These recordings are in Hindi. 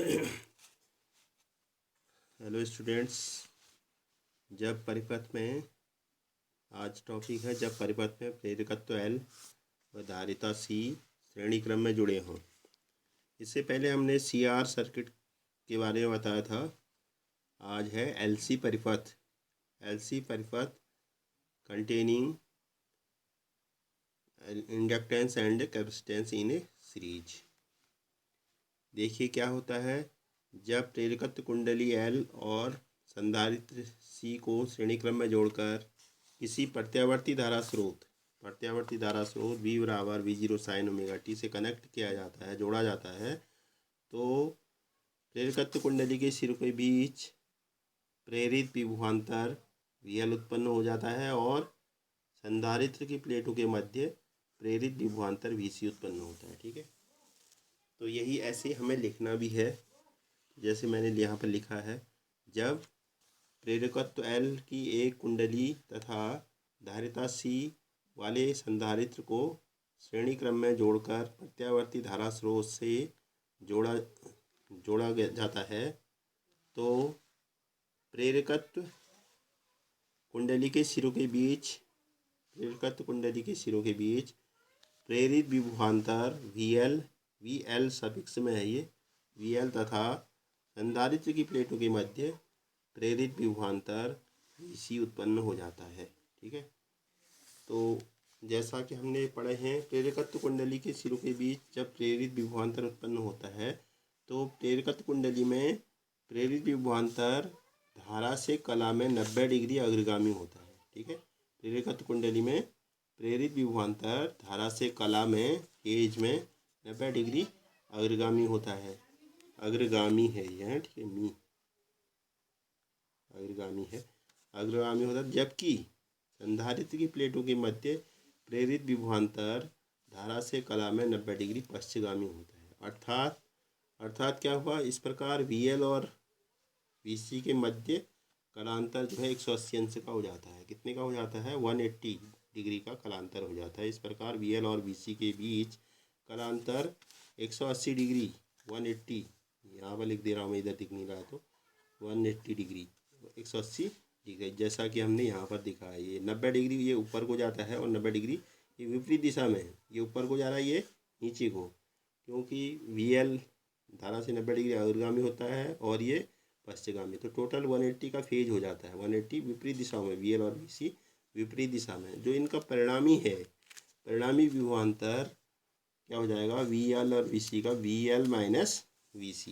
Hello students. जब परिपथ में आज टॉपिक है जब परिपथ में प्रेरकत्व L व धारिता C श्रेणी क्रम में जुड़े हों। इससे पहले हमने CR सर्किट के बारे में बताया था। आज है LC परिपथ। LC परिपथ containing inductance and capacitance in A series. देखिए क्या होता है, जब प्रेरकत्व कुंडली L और संधारित्र C को श्रेणी क्रम में जोड़कर किसी प्रत्यावर्ती धारा स्रोत V बराबर V0 साइन ओमेगा t से कनेक्ट किया जाता है, जोड़ा जाता है, तो प्रेरकत्व कुंडली के सिरों के बीच प्रेरित विभवांतर VL उत्पन्न हो जाता है और संधारित्र की प्लेटों के मध्य प्रेरित विभवांतर VC उत्पन्न होता है। ठीक है, तो यही ऐसे हमें लिखना भी है, जैसे मैंने यहाँ पर लिखा है। जब प्रेरकत्व L की एक कुंडली तथा धारिता C वाले संधारित्र को श्रेणी क्रम में जोड़कर प्रत्यावर्ती धारा स्रोत से जोड़ा जाता है, तो प्रेरकत्व कुंडली के सिरों के बीच प्रेरित विभवांतर VL सफिक्स में है, ये VL तथा संधारित्र की प्लेटों के मध्य प्रेरित विभवांतर VC उत्पन्न हो जाता है। ठीक है, तो जैसा कि हमने पढ़े हैं, प्रेरकत्व कुंडली के सिरों के बीच जब प्रेरित विभवांतर उत्पन्न होता है, तो प्रेरकत्व कुंडली में प्रेरित विभवांतर धारा से कला में 90 डिग्री अग्रगामी होता है। ठीक है, प्रेरकत्व कुंडली में प्रेरित विभवांतर धारा से कला में एज में 90 डिग्री अग्रगामी होता है। अग्रगामी है यह, ठीक है, अग्रगामी होता है, जबकि संधारित्र की प्लेटों के मध्य प्रेरित विभवांतर धारा से कला में 90 डिग्री पश्चगामी होता है। अर्थात क्या हुआ, इस प्रकार VL और VC के मध्य कलांतर जो है 180 अंश का हो जाता है। कितने का हो जाता है? 180 डिग्री का कलांतर हो जाता है। इस प्रकार VL और VC के बीच कलांतर 180 डिग्री 180, यहाँ पर लिख दे रहा हूँ मैं, इधर दिख नहीं रहा तो 180 डिग्री 180 डिग्री, जैसा कि हमने यहाँ पर दिखा है। ये 90 डिग्री ये ऊपर को जाता है और 90 डिग्री ये विपरीत दिशा में है, ये ऊपर को जा रहा है, ये नीचे को, क्योंकि VL धारा से 90 डिग्री अग्रगामी होता है और ये पश्चगामी, तो टोटल 180 का फेज हो जाता है। 180 विपरीत दिशाओं में, VL और VC विपरीत दिशा में। जो इनका परिणामी विभवांतर क्या हो जाएगा, VL और VC का VL माइनस VC,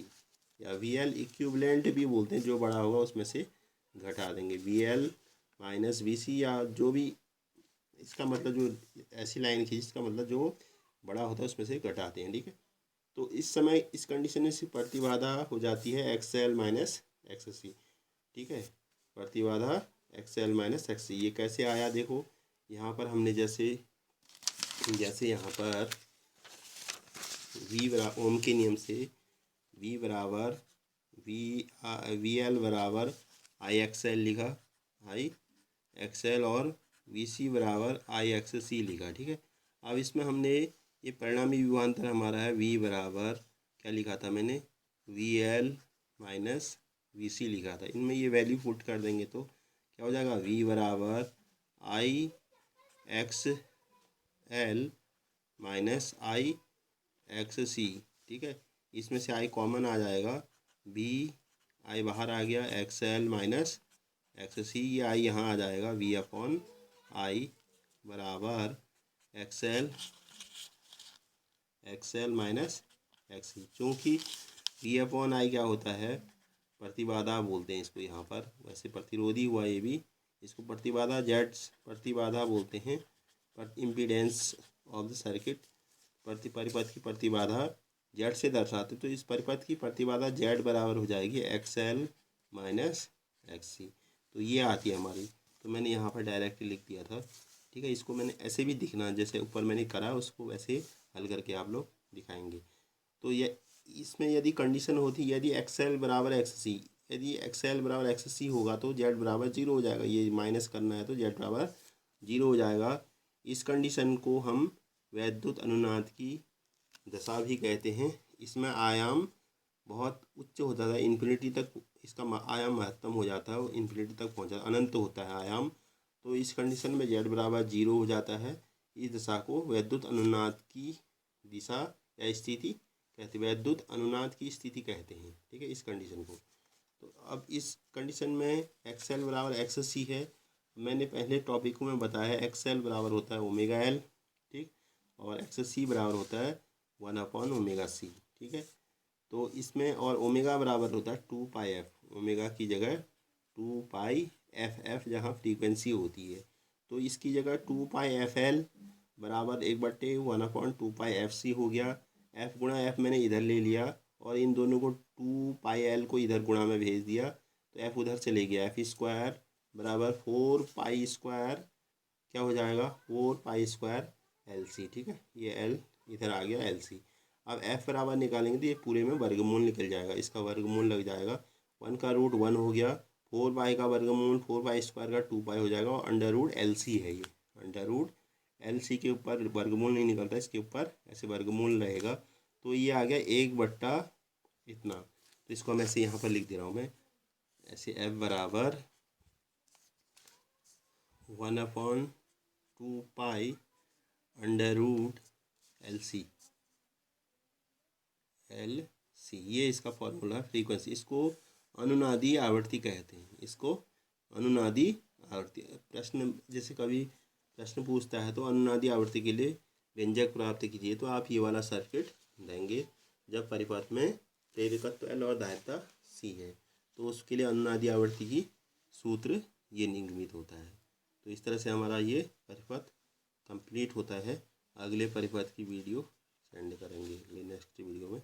या VL इक्विवेलेंट भी बोलते हैं, जो बड़ा होगा उसमें से घटा देंगे, VL माइनस VC, या जो भी इसका मतलब, जो ऐसी लाइन खींच, इसका मतलब जो बड़ा होता है उसमें से घटाते हैं। ठीक है, तो इस समय इस कंडीशन में सिर्फ प्रतिबाधा हो जाती है XL माइनस XC। ठीक है, प्रतिबाधा XL माइनस XC। ये कैसे आया, देखो यहाँ पर हमने जैसे यहाँ पर ओम के नियम से V बराबर VL बराबर IXL लिखा, IXL, और VC बराबर IXC लिखा। ठीक है, अब इसमें हमने ये परिणामी विभवांतर हमारा है V बराबर क्या लिखा था मैंने, VL माइनस VC लिखा था। इनमें ये वैल्यू पुट कर देंगे तो क्या हो जाएगा, V बराबर IXL माइनस IXC। ठीक है, इसमें से I कॉमन आ जाएगा, I बाहर आ गया, XL माइनस XC, ये I यहाँ आ जाएगा, V अपॉन I बराबर XL माइनस XC। चूँकि V अपॉन I क्या होता है, प्रतिबाधा बोलते हैं इसको, यहाँ पर वैसे प्रतिरोधी हुआ ये भी, इसको प्रतिबाधा प्रतिबाधा बोलते हैं, इम्पीडेंस ऑफ द सर्किट, परिपथ की प्रतिबाधा Z से दर्शाते, तो इस परिपथ की प्रतिबाधा Z बराबर हो जाएगी XL माइनस XC। तो ये आती है हमारी, तो मैंने यहाँ पर डायरेक्टली लिख दिया था। ठीक है, इसको मैंने ऐसे भी दिखना, जैसे ऊपर मैंने करा उसको वैसे हल करके आप लोग दिखाएंगे। तो ये इसमें यदि कंडीशन होती, यदि XL बराबर XC, यदि XL बराबर XC होगा तो Z बराबर 0 हो जाएगा। ये माइनस करना है तो Z बराबर 0 हो जाएगा। इस कंडीशन को हम वैद्युत अनुनाद की दशा भी कहते हैं। इसमें आयाम बहुत उच्च होता था, इन्फिनिटी तक इसका आयाम महत्तम हो जाता है, वो इन्फिनिटी तक पहुंच जाता, अनंत होता है आयाम। तो इस कंडीशन में z बराबर 0 हो जाता है। इस दशा को वैद्युत अनुनाद की दिशा या स्थिति कहते हैं, वैद्युत अनुनाद की स्थिति कहते हैं, ठीक है, इस कंडीशन को। तो अब इस कंडीशन में एक्सएल बराबर एक्स सी है। मैंने पहले टॉपिक में बताया एक्सएल बराबर होता है ओमेगा एल, ठीक, और एक्स सी बराबर होता है 1/ओमेगा सी, ठीक है। तो इसमें और ओमेगा बराबर होता है 2πf, ओमेगा की जगह 2πf जहाँ फ्रीक्वेंसी होती है, तो इसकी जगह 2πfl बराबर 1/2πfc हो गया। f गुणा f मैंने इधर ले लिया और इन दोनों को 2πl को इधर गुणा में भेज दिया, तो f उधर चले गया, f स्क्वायर बराबर 4π² क्या हो जाएगा, 4π² LC, ठीक है, ये l इधर आ गया LC। अब f बराबर निकालेंगे तो ये पूरे में वर्गमूल निकल जाएगा, इसका वर्गमूल लग जाएगा, 1 का रूट 1 हो गया, 4π का वर्गमूल 4π² का 2π हो जाएगा, और √LC है ये, √LC के ऊपर वर्गमूल नहीं निकलता, इसके ऊपर ऐसे वर्गमूल रहेगा, तो ये आ गया 1/, इतना। तो इसको मैं ऐसे यहाँ पर लिख दे रहा हूँ मैं ऐसे, f बराबर 1/2π √LC, ये इसका फॉर्मूला है फ्रीक्वेंसी। इसको अनुनादी आवृत्ति कहते हैं, इसको अनुनादी आवृत्ति। प्रश्न जैसे कभी प्रश्न पूछता है तो अनुनादी आवृत्ति के लिए व्यंजक प्राप्त कीजिए, तो आप ये वाला सर्किट देंगे जब परिपथ में प्रेरकत्व L और धारिता C है, तो उसके लिए अनुनादी आवृत्ति की सूत्र ये निर्मित होता है। तो इस तरह से हमारा ये परिपथ कंप्लीट होता है। अगले परिपथ की वीडियो सेंड करेंगे नेक्स्ट वीडियो में।